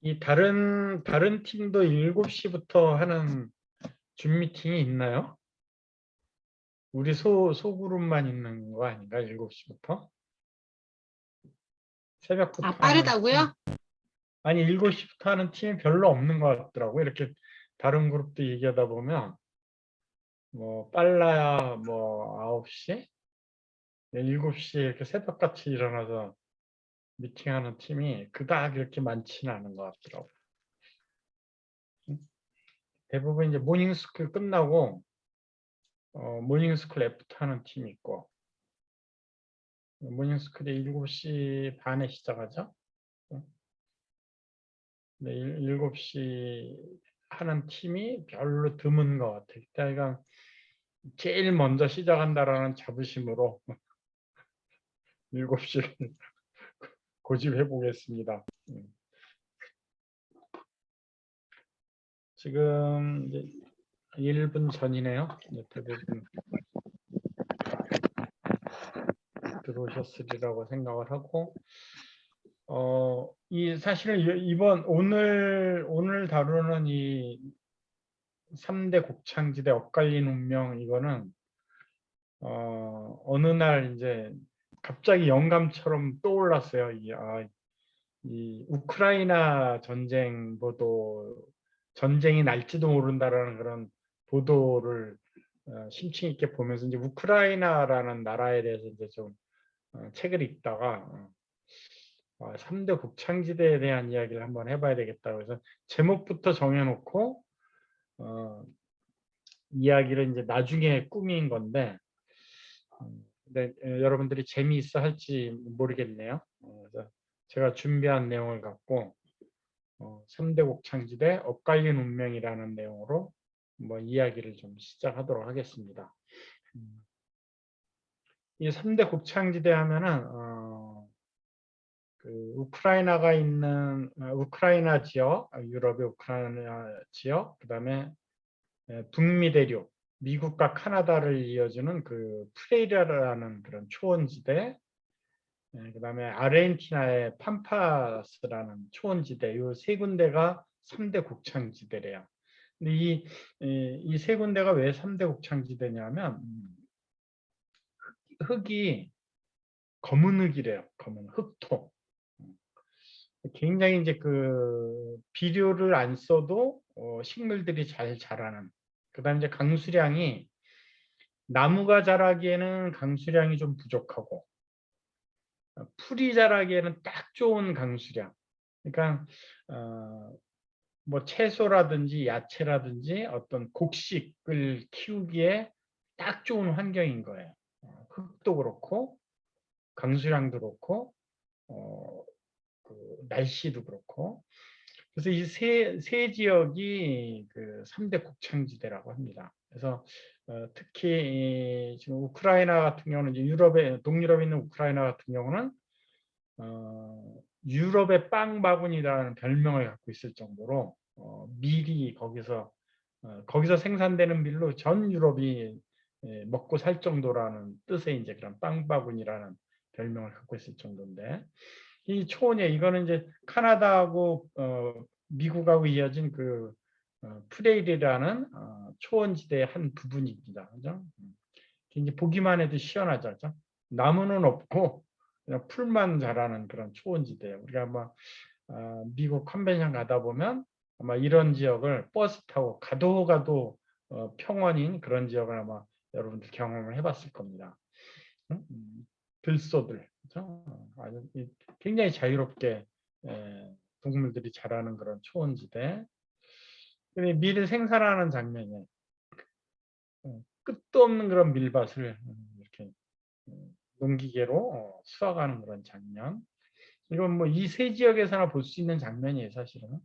이 다른 팀도 7시부터 하는 줌 미팅이 있나요? 우리 소그룹만 있는 거 아닌가? 7시부터? 새벽부터 하는 팀. 빠르다고요? 아니 7시부터 하는 팀이 별로 없는 것 같더라고. 이렇게 다른 그룹도 얘기하다 보면 뭐 빨라야 뭐 9시? 7시에 이렇게 새벽같이 일어나서 미팅하는 팀이 그닥 이렇게 많지는 않은 것 같더라고. 대부분 이제 모닝스쿨 끝나고 모닝스쿨 애프터 하는 팀이 있고, 모닝스쿨이 7시 반에 시작하죠. 네, 7시 하는 팀이 별로 드문 것 같아요. 그러니까 제일 먼저 시작한다라는 자부심으로 7시를 고집해 보겠습니다. 지금 이제 1분 전이네요. 대부분 들어오셨으리라고 생각을 하고, 이 사실 오늘 다루는 이 3대 곡창지대 엇갈린 운명, 이거는 어느 날 이제 갑자기 영감처럼 떠올랐어요. 이 우크라이나 전쟁 보도, 전쟁이 날지도 모른다라는 그런 보도를 심층 있게 보면서 이제 우크라이나라는 나라에 대해서 이제 좀 책을 읽다가 3대 곡창지대에 대한 이야기를 한번 해봐야 되겠다. 그래서 제목부터 정해놓고 이야기를 이제 나중에 꾸민 건데, 근데 여러분들이 재미있어 할지 모르겠네요. 그래서 제가 준비한 내용을 갖고 3대 곡창지대 엇갈린 운명이라는 내용으로 뭐 이야기를 좀 시작하도록 하겠습니다. 이 3대 곡창지대 하면은 그 우크라이나가 있는 우크라이나 지역, 유럽의 우크라이나 지역, 그다음에 북미 대륙, 미국과 카나다를 이어주는 그 프레이라라는 그런 초원지대, 그다음에 아르헨티나의 팜파스라는 초원지대, 이 세 군데가 3대 곡창지대래요. 근데 이 세 군데가 왜 3대 곡창지대냐면 흙이 검은 흙이래요. 검은 흙토. 굉장히 이제 그 비료를 안 써도 식물들이 잘 자라는. 그다음에 이제 강수량이, 나무가 자라기에는 강수량이 좀 부족하고 풀이 자라기에는 딱 좋은 강수량. 그러니까 뭐 채소라든지 야채라든지 어떤 곡식을 키우기에 딱 좋은 환경인 거예요. 흙도 그렇고 강수량도 그렇고 그 날씨도 그렇고. 그래서 이 세 지역이 그 3대 곡창지대라고 합니다. 그래서 특히 지금 우크라이나 같은 경우는 이제 동유럽에 있는 우크라이나 같은 경우는 유럽의 빵 바구니라는 별명을 갖고 있을 정도로 밀이 거기서 생산되는 밀로 전 유럽이 먹고 살 정도라는 뜻의 이제 그런 빵 바구니라는 별명을 갖고 있을 정도인데, 이 초원에 이거는 이제 카나다하고 미국하고 이어진 그 프레일이라는 초원지대의 한 부분입니다. 그죠? 이제 보기만 해도 시원하죠. 그죠? 나무는 없고 그냥 풀만 자라는 그런 초원지대예요. 우리가 아마 미국 컨벤션 가다 보면 아마 이런 지역을 버스 타고 가도 평원인 그런 지역을 아마 여러분들 경험을 해봤을 겁니다. 들소들, 그죠? 아주 굉장히 자유롭게 동물들이 자라는 그런 초원지대. 밀을 생산하는 장면에 끝도 없는 그런 밀밭을 이렇게 농기계로 수확하는 그런 장면. 이건 뭐 이 세 지역에서나 볼 수 있는 장면이에요, 사실은.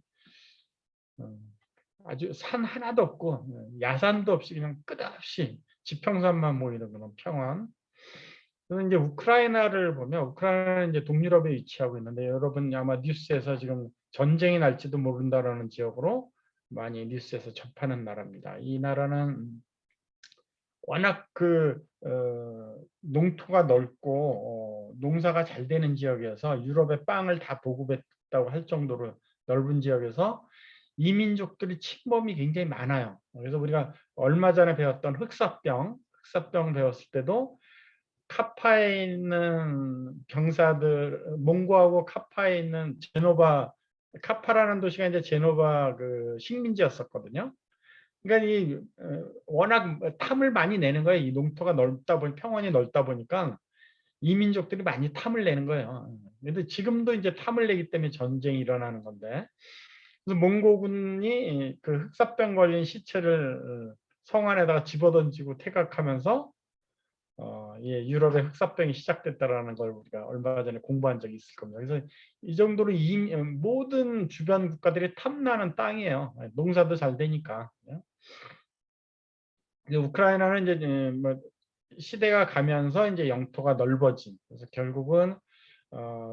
아주 산 하나도 없고 야산도 없이 그냥 끝없이 지평선만 보이는 그런 평원. 그래서 이제 우크라이나를 보면, 우크라이나는 이제 동유럽에 위치하고 있는데, 여러분 아마 뉴스에서 지금 전쟁이 날지도 모른다라는 지역으로 많이 뉴스에서 접하는 나라입니다. 이 나라는 워낙 농토가 넓고 농사가 잘 되는 지역이어서 유럽의 빵을 다 보급했다고 할 정도로 넓은 지역에서 이민족들이 침범이 굉장히 많아요. 그래서 우리가 얼마 전에 배웠던 흑사병 배웠을 때도 카파에 있는 병사들, 몽고하고 카파에 있는 카파라는 도시가 이제 제노바 그 식민지였었거든요. 그러니까 워낙 탐을 많이 내는 거예요. 이 농토가 넓다 보니 평원이 넓다 보니까 이민족들이 많이 탐을 내는 거예요. 근데 지금도 이제 탐을 내기 때문에 전쟁이 일어나는 건데, 그래서 몽고군이 그 흑사병 걸린 시체를 성 안에다가 집어던지고 퇴각하면서 예, 유럽의 흑사병이 시작됐다라는 걸 우리가 얼마 전에 공부한 적이 있을 겁니다. 그래서 이 정도로 모든 주변 국가들이 탐나는 땅이에요. 농사도 잘 되니까. 이제 우크라이나는 이제 뭐 시대가 가면서 이제 영토가 넓어진. 그래서 결국은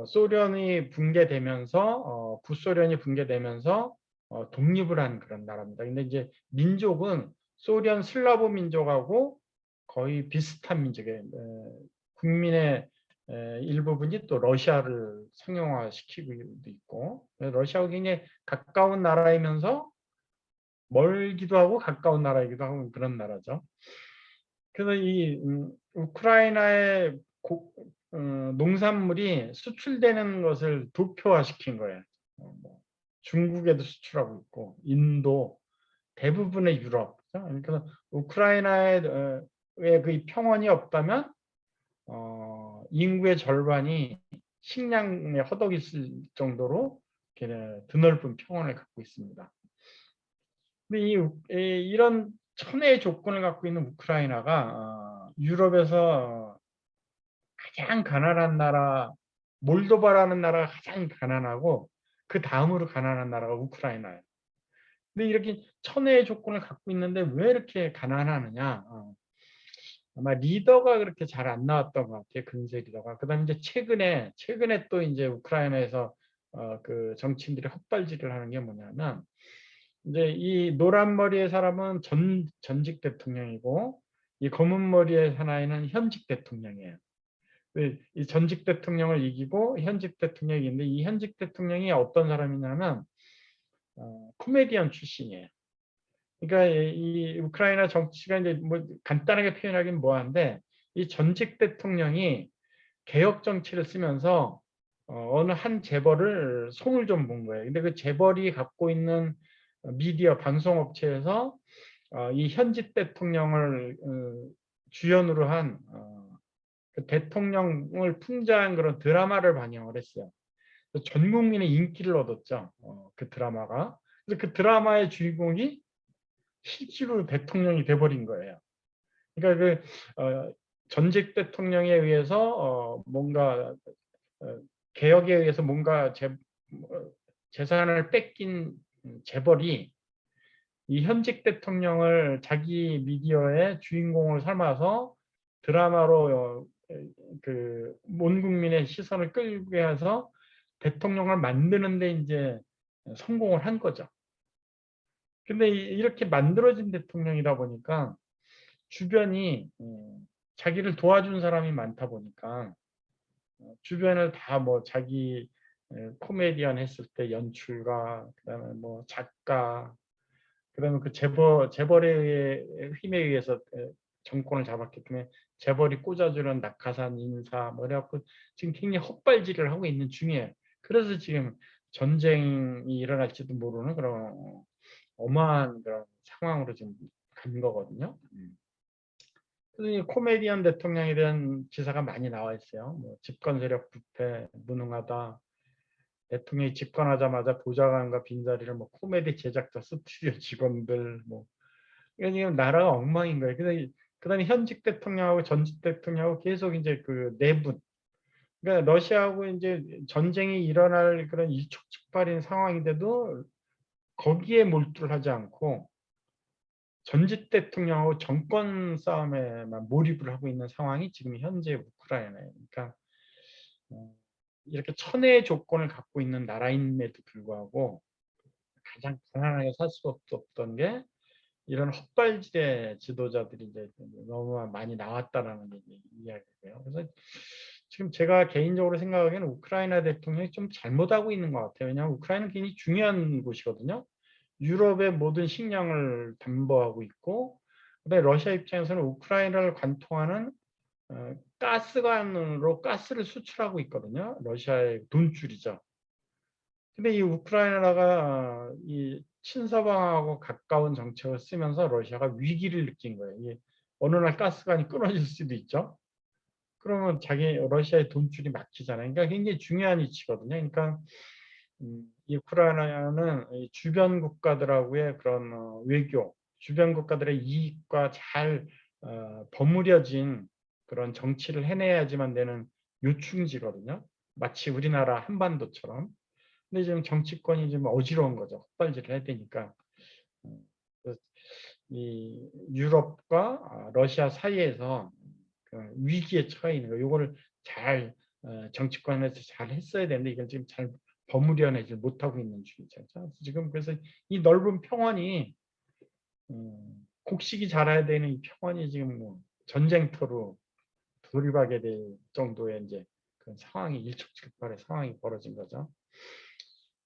소련이 붕괴되면서 구소련이 붕괴되면서 독립을 한 그런 나라입니다. 근데 이제 민족은 소련 슬라브 민족하고 거의 비슷한 민족의 국민의 일부분이 또 러시아를 상용화시키고 있고, 러시아하고 굉장히 가까운 나라이면서 멀기도 하고 가까운 나라이기도 하고 그런 나라죠. 그래서 이 우크라이나의 농산물이 수출되는 것을 도표화시킨 거예요. 뭐 중국에도 수출하고 있고 인도, 대부분의 유럽. 그러니까 우크라이나의 그 평원이 없다면 인구의 절반이 식량에 허덕있을 정도로 드넓은 평원을 갖고 있습니다. 근데 이런 천혜의 조건을 갖고 있는 우크라이나가 유럽에서 가장 가난한 나라, 몰도바라는 나라가 가장 가난하고 그 다음으로 가난한 나라가 우크라이나예요. 근데 이렇게 천혜의 조건을 갖고 있는데 왜 이렇게 가난하느냐? 아마 리더가 그렇게 잘 안 나왔던 것 같아요. 근세 리더가. 그다음에 이제 최근에 또 이제 우크라이나에서 그 정치인들이 헛발질을 하는 게 뭐냐면 이제 이 노란 머리의 사람은 전직 대통령이고 이 검은 머리의 사나이는 현직 대통령이에요. 이 전직 대통령을 이기고 현직 대통령이 있는데 이 현직 대통령이 어떤 사람이냐면 코미디언 출신이에요. 그러니까 이 우크라이나 정치가 이제 뭐 간단하게 표현하기는 뭐한데 이 전직 대통령이 개혁 정치를 쓰면서 어느 한 재벌을 손을 좀 본 거예요. 근데 그 재벌이 갖고 있는 미디어 방송업체에서 이 현직 대통령을 주연으로 한 그 대통령을 풍자한 그런 드라마를 반영을 했어요. 전 국민의 인기를 얻었죠. 그 드라마가. 그래서 그 드라마의 주인공이 실제로 대통령이 돼버린 거예요. 그러니까 전직 대통령에 의해서 뭔가 개혁에 의해서 뭔가 재산을 뺏긴 재벌이 이 현직 대통령을 자기 미디어의 주인공을 삼아서 드라마로 온 국민의 시선을 끌게 해서 대통령을 만드는데 이제 성공을 한 거죠. 근데 이렇게 만들어진 대통령이다 보니까 주변이 자기를 도와준 사람이 많다 보니까 주변을 다 뭐 자기 코미디언 했을 때 연출가, 그다음에 뭐 작가, 그다음에 그 재벌의 힘에 의해서 정권을 잡았기 때문에 재벌이 꽂아주는 낙하산 인사 뭐 이래갖고 지금 굉장히 헛발질을 하고 있는 중이에요. 그래서 지금 전쟁이 일어날지도 모르는 그런 어마한 그런 상황으로 지금 간 거거든요. 그래서 이 코미디언 대통령에 대한 기사가 많이 나와 있어요. 뭐 집권 세력 부패, 무능하다. 대통령이 집권하자마자 보좌관과 빈자리를 뭐 코미디 제작자, 스튜디오 직원들 뭐 이게 지금 나라가 엉망인 거예요. 그다음에 현직 대통령하고 전직 대통령하고 계속 이제 그 내분. 그러니까 러시아하고 이제 전쟁이 일어날 그런 일촉즉발인 상황인데도 거기에 몰두를 하지 않고 전직 대통령하고 정권 싸움에만 몰입을 하고 있는 상황이 지금 현재 우크라이나예요. 그러니까 이렇게 천혜의 조건을 갖고 있는 나라임에도 불구하고 가장 가난하게 살 수 없었던 게 이런 헛발질의 지도자들이 이제 너무 많이 나왔다라는 이야기예요. 그래서 지금 제가 개인적으로 생각하기에는 우크라이나 대통령이 좀 잘못하고 있는 것 같아요. 왜냐하면 우크라이나는 굉장히 중요한 곳이거든요. 유럽의 모든 식량을 담보하고 있고, 그다음에 러시아 입장에서는 우크라이나를 관통하는 가스관으로 가스를 수출하고 있거든요. 러시아의 돈줄이죠. 근데 이 우크라이나가 이 친서방하고 가까운 정책을 쓰면서 러시아가 위기를 느낀 거예요. 이게 어느 날 가스관이 끊어질 수도 있죠. 그러면 러시아의 돈줄이 막히잖아요. 그러니까 굉장히 중요한 위치거든요. 그러니까 이 우크라이나는 이 주변 국가들하고의 그런 외교, 주변 국가들의 이익과 잘 버무려진 그런 정치를 해내야지만 되는 요충지거든요. 마치 우리나라 한반도처럼. 근데 지금 정치권이 좀 어지러운 거죠. 헛발질을 해야 되니까. 음, 그래서 이 유럽과 러시아 사이에서 그 위기에 처해 있는 거. 요거를 잘 정치권에서 잘 했어야 되는데 이걸 지금 잘 버무려내지 못하고 있는 중이죠. 지금 그래서 이 넓은 평원이 곡식이 자라야 되는 이 평원이 지금 뭐 전쟁터로 돌입하게 될 정도의 이제 그런 상황이 일촉즉발의 상황이 벌어진 거죠.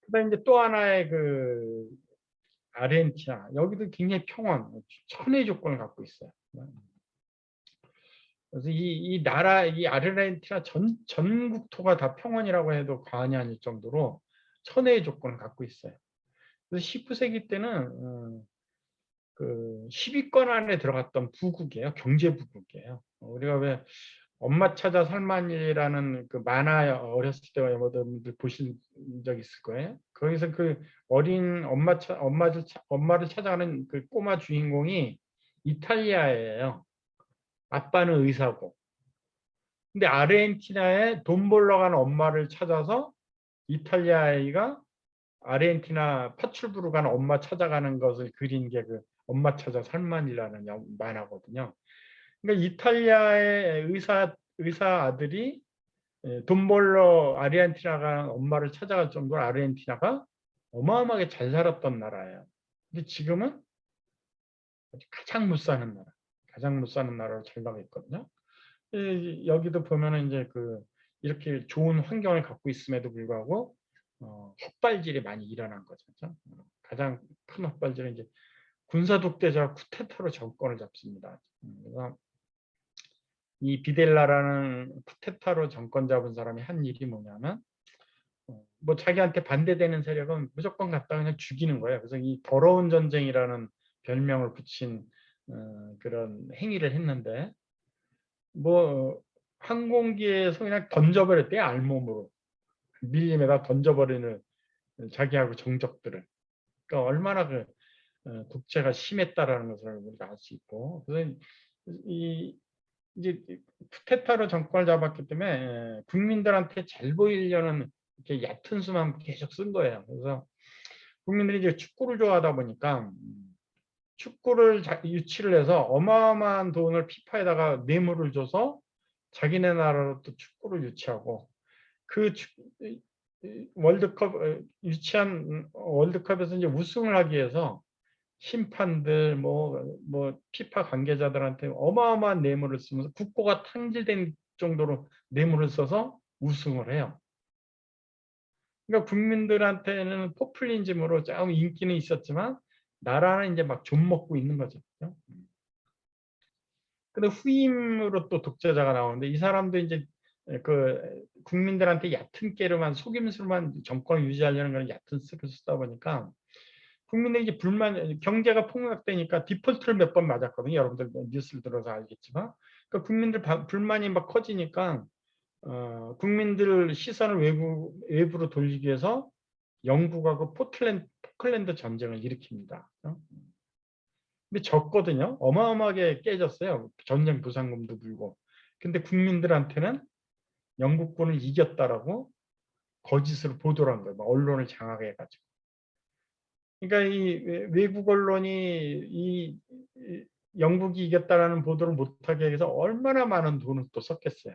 그다음에 이제 또 하나의 그 아르헨티나 여기도 굉장히 평원, 천혜 조건을 갖고 있어요. 그래서 이 나라, 이 아르헨티나 전 국토가 다 평원이라고 해도 과언이 아닐 정도로 천혜의 조건을 갖고 있어요. 그래서 19세기 때는 그 10위권 안에 들어갔던 부국이에요. 경제 부국이에요. 우리가 왜 엄마 찾아 살만이라는 그 만화 어렸을 때 여러분들 보신 적 있을 거예요. 거기서 그 어린 엄마를 찾아가는 그 꼬마 주인공이 이탈리아예요. 아빠는 의사고. 근데 아르헨티나에 돈 벌러 가는 엄마를 찾아서 이탈리아 아이가 아르헨티나 파출부로 가는 엄마 찾아가는 것을 그린 게 그 엄마 찾아 살만이라는 만화거든요. 그러니까 이탈리아의 의사 아들이 돈 벌러 아르헨티나 가는 엄마를 찾아갈 정도로 아르헨티나가 어마어마하게 잘 살았던 나라예요. 근데 지금은 가장 못 사는 나라, 가장 못 사는 나라로 전락해 있거든요. 여기도 보면은 이제 그 이렇게 좋은 환경을 갖고 있음에도 불구하고 헛발질이 많이 일어난 거죠. 그렇죠? 가장 큰 헛발질은 이제 군사 독재자 쿠데타로 정권을 잡습니다. 그래서 이 비델라라는 쿠데타로 정권 잡은 사람이 한 일이 뭐냐면 뭐 자기한테 반대되는 세력은 무조건 갖다 그냥 죽이는 거예요. 그래서 이 더러운 전쟁이라는 별명을 붙인 그런 행위를 했는데 뭐 항공기에서 그냥 던져버렸대요. 알몸으로 밀림에다 던져버리는 자기하고 정적들을. 그러니까 얼마나 그 독재가 심했다라는 것을 우리가 알 수 있고, 그래서 이 이제 쿠데타로 정권을 잡았기 때문에 국민들한테 잘 보이려는 이렇게 얕은 수만 계속 쓴 거예요. 그래서 국민들이 이제 축구를 좋아하다 보니까 축구를 유치를 해서 어마어마한 돈을 피파에다가 뇌물을 줘서 자기네 나라로 또 축구를 유치하고 그 월드컵 유치한 월드컵에서 이제 우승을 하기 위해서 심판들 뭐 피파 관계자들한테 어마어마한 뇌물을 쓰면서 국고가 탕질된 정도로 뇌물을 써서 우승을 해요. 그러니까 국민들한테는 포퓰리즘으로 조금 인기는 있었지만 나라는 이제 막 좀먹고 있는 거죠. 근데 후임으로 또 독재자가 나오는데 이 사람도 이제 그 국민들한테 얕은 깨로만 속임수로만 정권을 유지하려는 그런 얕은 수를 쓰다 보니까 국민들이 이제 경제가 폭락되니까 디폴트를 몇 번 맞았거든요. 여러분들 뉴스를 들어서 알겠지만. 그러니까 국민들 불만이 막 커지니까 국민들 시선을 외부로 돌리기 위해서 영국하고 포클랜드 전쟁을 일으킵니다. 근데 졌거든요. 어마어마하게 깨졌어요. 전쟁 보상금도 물고. 근데 국민들한테는 영국군을 이겼다라고 거짓으로 보도를 한 거예요. 언론을 장악해가지고. 그러니까 이 외국 언론이 이 영국이 이겼다라는 보도를 못하게 해서 얼마나 많은 돈을 또 썼겠어요.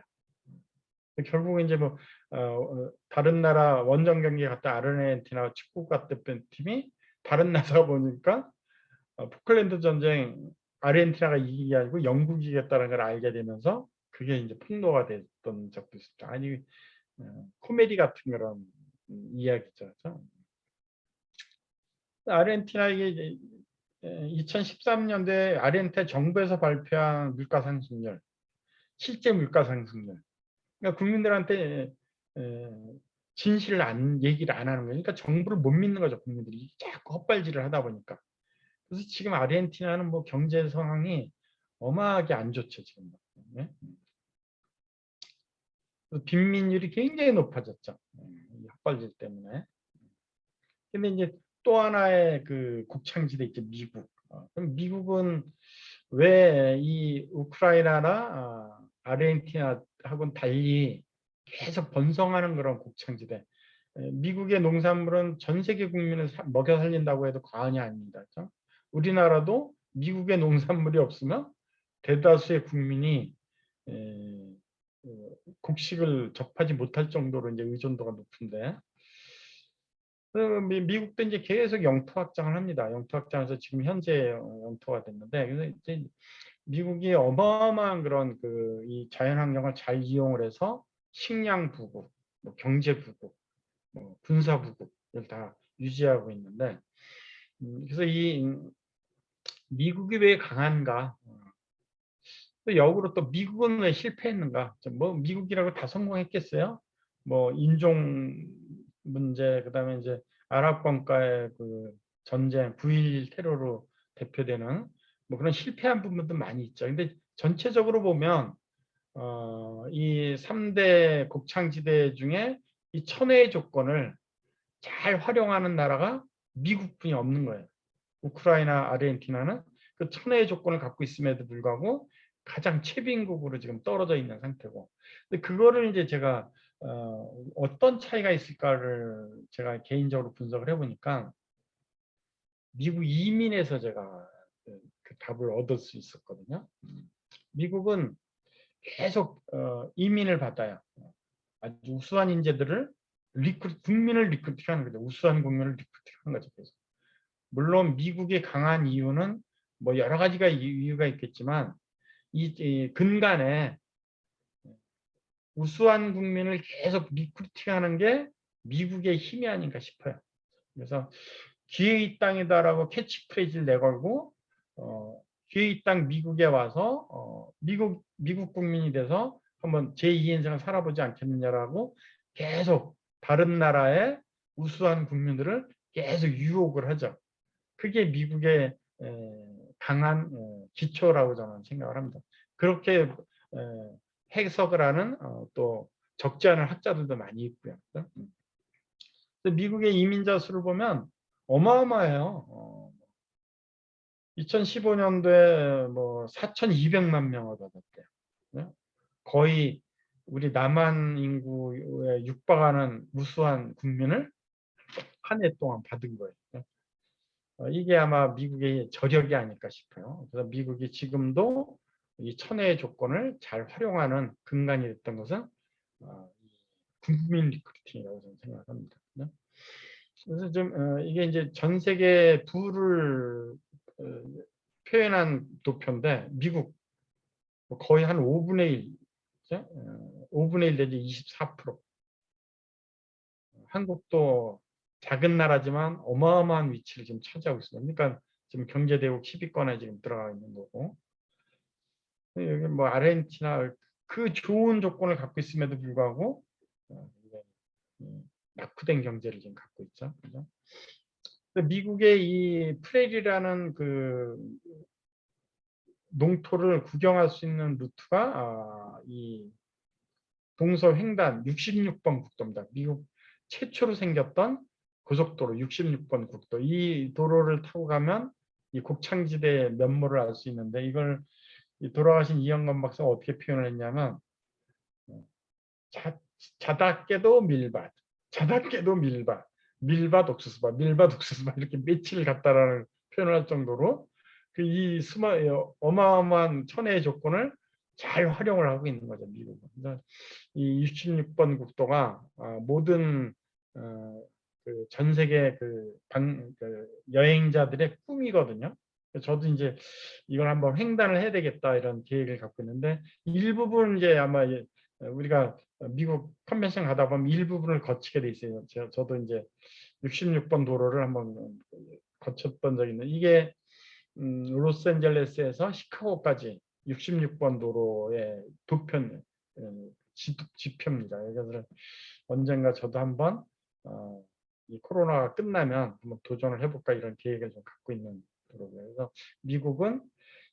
결국은 이제 뭐 다른 나라 원정 경기에 갔다 아르헨티나 축구 갔던 팀이 다른 나라가 보니까 포클랜드 전쟁 아르헨티나가 이기게 아니고 영국이 이겼다는 걸 알게 되면서 그게 이제 폭로가 됐던 적도 있었죠. 아니 코미디 같은 그런 이야기죠. 그죠? 아르헨티나 이게 2013년도에 아르헨티나 정부에서 발표한 물가 상승률, 실제 물가 상승률. 그러니까 국민들한테 진실을 얘기를 안 하는 거예요. 그러니까 정부를 못 믿는 거죠, 국민들이. 자꾸 헛발질을 하다 보니까. 그래서 지금 아르헨티나는 뭐 경제 상황이 어마하게 안 좋죠, 지금. 네? 빈민율이 굉장히 높아졌죠. 이 헛발질 때문에. 근데 이제 또 하나의 그 곡창지대 있죠, 미국. 그럼 미국은 왜 이 우크라이나나 아르헨티나하고는 달리 계속 번성하는 그런 곡창지대. 미국의 농산물은 전 세계 국민을 먹여 살린다고 해도 과언이 아닙니다. 그렇죠? 우리나라도 미국의 농산물이 없으면 대다수의 국민이 곡식을 접하지 못할 정도로 이제 의존도가 높은데, 미국도 이제 계속 영토 확장을 합니다. 영토 확장해서 지금 현재 영토가 됐는데, 그래서 이제 미국이 어마어마한 그런 이 자연환경을 잘 이용을 해서 식량 부국, 뭐 경제 부국, 뭐 군사 부국을 다 유지하고 있는데, 그래서 이 미국이 왜 강한가? 또 역으로 또 미국은 왜 실패했는가? 뭐 미국이라고 다 성공했겠어요? 뭐 인종 문제, 그다음에 이제 아랍권과의 그 전쟁, 9.11 테러로 대표되는 뭐 그런 실패한 부분도 많이 있죠. 근데 전체적으로 보면 이 3대 곡창지대 중에 이 천혜의 조건을 잘 활용하는 나라가 미국뿐이 없는 거예요. 우크라이나, 아르헨티나는 그 천혜의 조건을 갖고 있음에도 불구하고 가장 최빈국으로 지금 떨어져 있는 상태고, 근데 그거를 이제 제가 어떤 차이가 있을까를 제가 개인적으로 분석을 해보니까 미국 이민에서 제가 그 답을 얻을 수 있었거든요. 미국은 계속 이민을 받아요. 아주 우수한 인재들을 국민을 리크루팅하는 거죠. 우수한 국민을 리크루팅하는 거죠. 계속. 물론 미국이 강한 이유는 뭐 여러 가지가 이유가 있겠지만 이 근간에 우수한 국민을 계속 리크루팅하는 게 미국의 힘이 아닌가 싶어요. 그래서 기회의 땅이다라고 캐치프레이즈를 내걸고 기회의 땅 미국에 와서 미국 국민이 돼서 한번 제2 인생을 살아보지 않겠느냐라고 계속 다른 나라의 우수한 국민들을 계속 유혹을 하죠. 그게 미국의 강한 기초라고 저는 생각을 합니다. 그렇게 해석을 하는 또 적지 않은 학자들도 많이 있고요. 미국의 이민자 수를 보면 어마어마해요. 2015년도에 뭐 4,200만 명을 받았대요. 거의 우리 남한 인구에 육박하는 우수한 국민을 한 해 동안 받은 거예요. 이게 아마 미국의 저력이 아닐까 싶어요. 그래서 미국이 지금도 이 천혜의 조건을 잘 활용하는 근간이 됐던 것은 국민 리크루팅이라고 저는 생각합니다. 그래서 좀 이게 이제 전 세계 부를 표현한 도표인데 미국 거의 한 5분의 1, 5분의 1 내지 24%. 한국도 작은 나라지만 어마어마한 위치를 지금 차지하고 있습니다. 그러니까 지금 경제대국 10위권에 지금 들어가 있는 거고, 여기 뭐 아르헨티나 그 좋은 조건을 갖고 있음에도 불구하고 낙후된 경제를 지금 갖고 있죠. 그죠? 미국의 이 프레리라는 그 농토를 구경할 수 있는 루트가 이 동서횡단 66번 국도입니다. 미국 최초로 생겼던 고속도로 66번 국도. 이 도로를 타고 가면 이 곡창지대의 면모를 알 수 있는데, 이걸 돌아가신 이영건 박사가 어떻게 표현을 했냐면 자다깨도 밀밭, 자다깨도 밀밭, 밀밭 옥수수밭, 밀밭 옥수수밭 이렇게 며칠 갔다라는 표현을 할 정도로 이 어마어마한 천혜의 조건을 잘 활용을 하고 있는 거죠, 미국은. 이 66번 국도가 모든 전 세계 그 여행자들의 꿈이거든요. 저도 이제 이걸 한번 횡단을 해야 되겠다 이런 계획을 갖고 있는데, 일부분 이제 아마 우리가 미국 컨벤션 가다 보면 일부분을 거치게 돼 있어요. 저도 이제 66번 도로를 한번 거쳤던 적이 있는데, 이게 로스앤젤레스에서 시카고까지 66번 도로의 두편 지표입니다. 그래서 언젠가 저도 한번 이 코로나가 끝나면 한번 도전을 해볼까 이런 계획을 좀 갖고 있는 도로고요. 그래서 미국은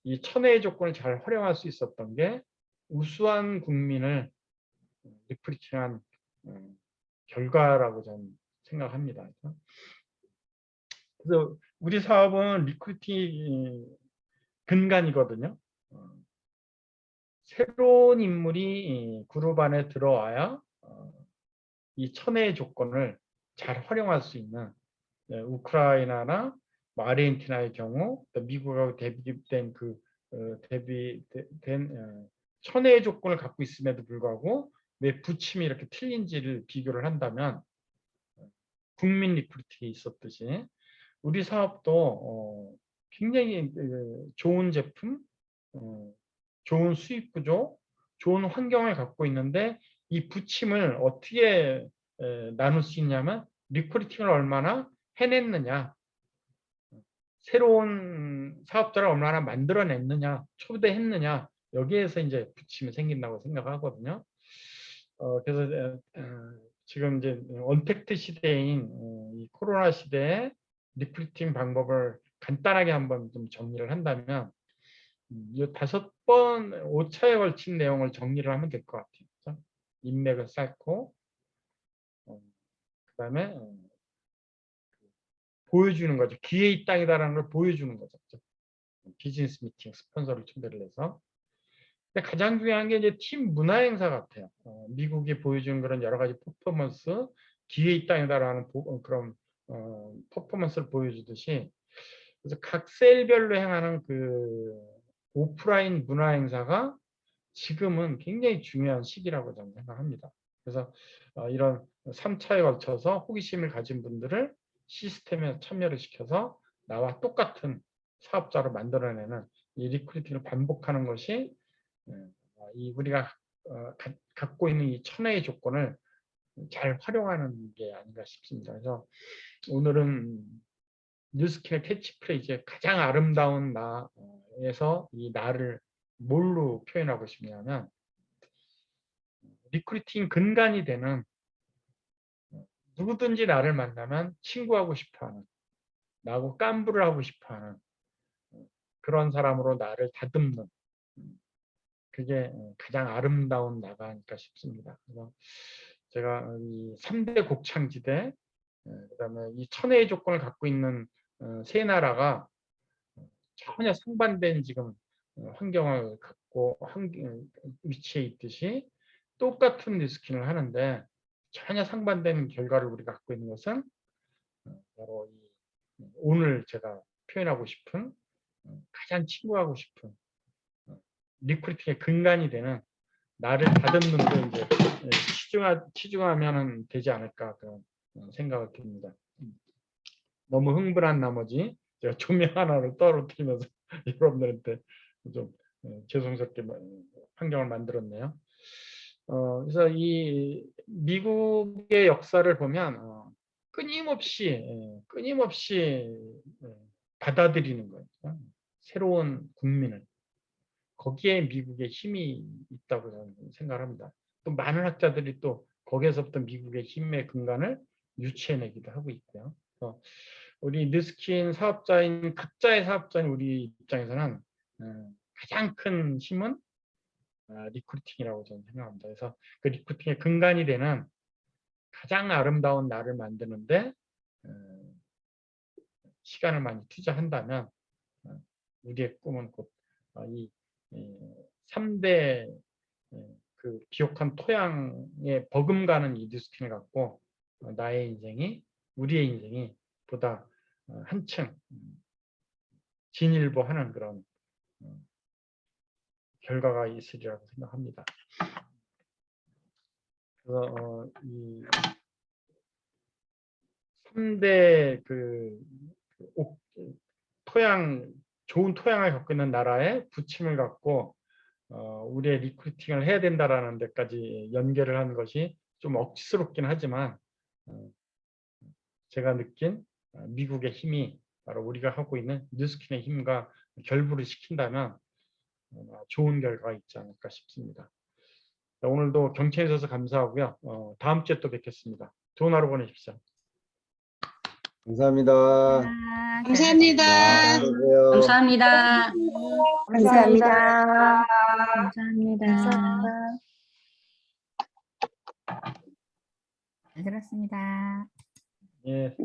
이 천혜의 조건을 잘 활용할 수 있었던 게 우수한 국민을 리크루팅한 결과라고 저는 생각합니다. 그래서 우리 사업은 리크루팅 근간이거든요. 새로운 인물이 그룹 안에 들어와야 이 천혜의 조건을 잘 활용할 수 있는, 우크라이나나 아르헨티나의 경우 미국하고 대비된 대비된 천혜의 조건을 갖고 있음에도 불구하고 왜 부침이 이렇게 틀린지를 비교를 한다면, 국민 리크루팅이 있었듯이 우리 사업도 굉장히 좋은 제품, 좋은 수익 구조, 좋은 환경을 갖고 있는데, 이 부침을 어떻게 나눌 수 있냐면 리크루팅을 얼마나 해냈느냐, 새로운 사업자를 얼마나 만들어냈느냐, 초대했느냐, 여기에서 이제 부침이 생긴다고 생각하거든요. 그래서 지금 이제 언택트 시대인 이 코로나 시대에 리크루팅 방법을 간단하게 한번 좀 정리를 한다면, 이 5번 5차에 걸친 내용을 정리를 하면 될 것 같아요. 그렇죠? 인맥을 쌓고, 그다음에 보여주는 거죠. 기회의 땅이다라는 걸 보여주는 거죠. 그렇죠? 비즈니스 미팅, 스폰서를 초대를 해서. 근데 가장 중요한 게 이제 팀 문화 행사 같아요. 미국이 보여주는 그런 여러 가지 퍼포먼스, 기회의 땅이다라는 그런 퍼포먼스를 보여주듯이, 그래서 각 셀별로 행하는 그 오프라인 문화 행사가 지금은 굉장히 중요한 시기라고 저는 생각합니다. 그래서 이런 3차에 걸쳐서 호기심을 가진 분들을 시스템에 참여를 시켜서 나와 똑같은 사업자로 만들어내는 이 리크루팅을 반복하는 것이 이 우리가 갖고 있는 이 천혜의 조건을 잘 활용하는 게 아닌가 싶습니다. 그래서 오늘은 뉴스킨의 캐치프레이즈의 가장 아름다운 나에서 이 나를 뭘로 표현하고 싶냐면, 리크루팅 근간이 되는, 누구든지 나를 만나면 친구하고 싶어하는, 나하고 깐부를 하고 싶어하는 그런 사람으로 나를 다듬는, 그게 가장 아름다운 나가 아닐까 싶습니다. 그래서 제가 이 3대 곡창지대, 그다음에 이 천혜의 조건을 갖고 있는 세 나라가 전혀 상반된 지금 환경을 갖고 위치해 있듯이 똑같은 리스킹을 하는데 전혀 상반되는 결과를 우리가 갖고 있는 것은 바로 오늘 제가 표현하고 싶은, 가장 친구하고 싶은 리크루팅의 근간이 되는 나를 다듬는 데 이제 치중하면 되지 않을까 그런 생각을 듭니다. 너무 흥분한 나머지 제가 조명 하나를 떨어뜨리면서 여러분들한테 좀 죄송스럽게 환경을 만들었네요. 그래서 이 미국의 역사를 보면 끊임없이 받아들이는 거예요. 새로운 국민을. 거기에 미국의 힘이 있다고 저는 생각합니다. 또 많은 학자들이 또 거기에서부터 미국의 힘의 근간을 유추해내기도 하고 있고요. 우리 뉴스킨 사업자인 각자의 사업자인 우리 입장에서는 가장 큰 힘은 리크루팅이라고 저는 생각합니다. 그래서 그 리크루팅의 근간이 되는 가장 아름다운 나를 만드는데 시간을 많이 투자한다면 우리의 꿈은 곧 이 3대 그 비옥한 토양에 버금가는 이 뉴스킨을 갖고 나의 인생이, 우리의 인생이 보다 한층 진일보하는 그런 결과가 있으리라고 생각합니다. 그래서 이 3대 토양 좋은 토양을 갖고 있는 나라에 부침을 갖고 우리의 리크루팅을 해야 된다라는 데까지 연결을 하는 것이 좀 억지스럽긴 하지만 제가 느낀 미국의 힘이 바로 우리가 하고 있는 뉴스킨의 힘과 결부를 시킨다면 좋은 결과가 있지 않을까 싶습니다. 오늘도 경청해 주셔서 감사하고요. 다음 주에 또 뵙겠습니다. 좋은 하루 보내십시오. 감사합니다. 감사합니다. 안녕하세요. 감사합니다. 감사합니다. 감사합니다. 감사합니다. 잘 들었습니다. 예.